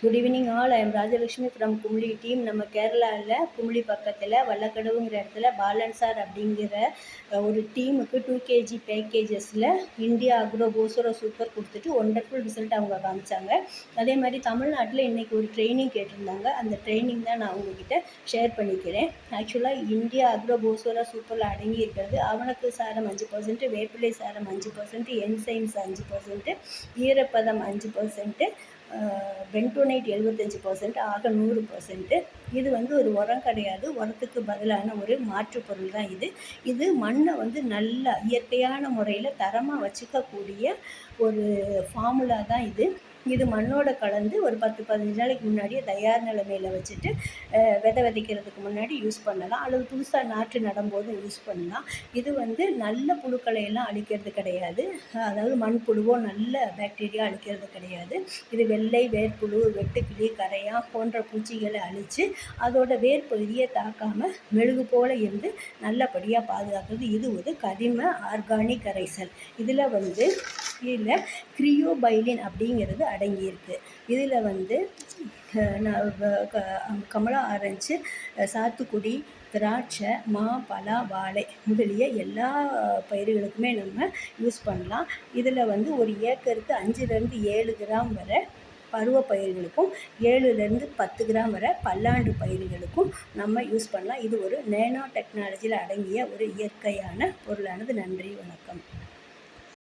Good evening all. I am Rajalakshmi from Kumily team. நம்ம கேரளாவில் கும்ளி பக்கத்தில் வல்லக்கடவுங்கிற இடத்துல பாலன் சார் அப்படிங்கிற ஒரு டீமுக்கு 2 kg பேக்கேஜஸில் இந்தியா அக்ரோ போசோரோ சூப்பர் கொடுத்துட்டு ஒண்டர்ஃபுல் ரிசல்ட் அவங்க காமிச்சாங்க. அதே மாதிரி தமிழ்நாட்டில் இன்றைக்கி ஒரு ட்ரைனிங் கேட்டிருந்தாங்க. அந்த ட்ரைனிங் தான் நான் உங்ககிட்ட ஷேர் பண்ணிக்கிறேன். ஆக்சுவலாக இந்தியா அக்ரோ போசோரோ சூப்பரில் அடங்கி இருக்கிறது அவனுக்கு சாரம் 5%, வேப்பிலை சாரம் 5%, என்சைம்ஸ் 5%, ஈரப்பதம் 5%, பென்டோனைட் 75%, ஆக 100%. இது ஒரு உரம் கிடையாது, உரத்துக்கு பதிலான ஒரு மாற்று பொருள் தான் இது மண்ணை நல்லா இயற்கையான முறையில் தரமாக வச்சுக்கக்கூடிய ஒரு ஃபார்முலா தான் இது மண்ணோட கலந்து ஒரு 10-15 நாளைக்கு முன்னாடியே தயார் நிலைமையில் வச்சுட்டு விதை விதைக்கிறதுக்கு முன்னாடி யூஸ் பண்ணலாம், அல்லது புதுசாக நாற்று நடும்போது யூஸ் பண்ணலாம். இது நல்ல புழுக்களை எல்லாம் அழிக்கிறது கிடையாது, அதாவது மண்புழுவோ நல்ல பாக்டீரியா அழிக்கிறது கிடையாது. இது வெள்ளை, வேர்ப்புழு, வெட்டுக்கிளி, கரையான் போன்ற பூச்சிகளை அழித்து அதோட வேர்பகுதியை தாக்காமல் மெழுகு போல் இருந்து நல்லபடியாக பாதுகாக்கிறது. இது ஒரு கரிம ஆர்கானிக் கரைசல். இதில் கிரியோபைலின் அப்படிங்கிறது அடங்கியிருக்கு. இதில் கமலா ஆரஞ்சு, சாத்துக்குடி, திராட்சை, மா, பலா, வாழை முதலிய எல்லா பயிர்களுக்குமே நம்ம யூஸ் பண்ணலாம். இதில் ஒரு ஏக்கருக்கு 5லேருந்து 7 கிராம் வரை பருவ பயிர்களுக்கும் 7லேருந்து 10 கிராம் வரை பல்லாண்டு பயிர்களுக்கும் நம்ம யூஸ் பண்ணலாம். இது ஒரு நேனோ டெக்னாலஜியில் அடங்கிய ஒரு இயற்கையான பொருளானது. நன்றி, வணக்கம்.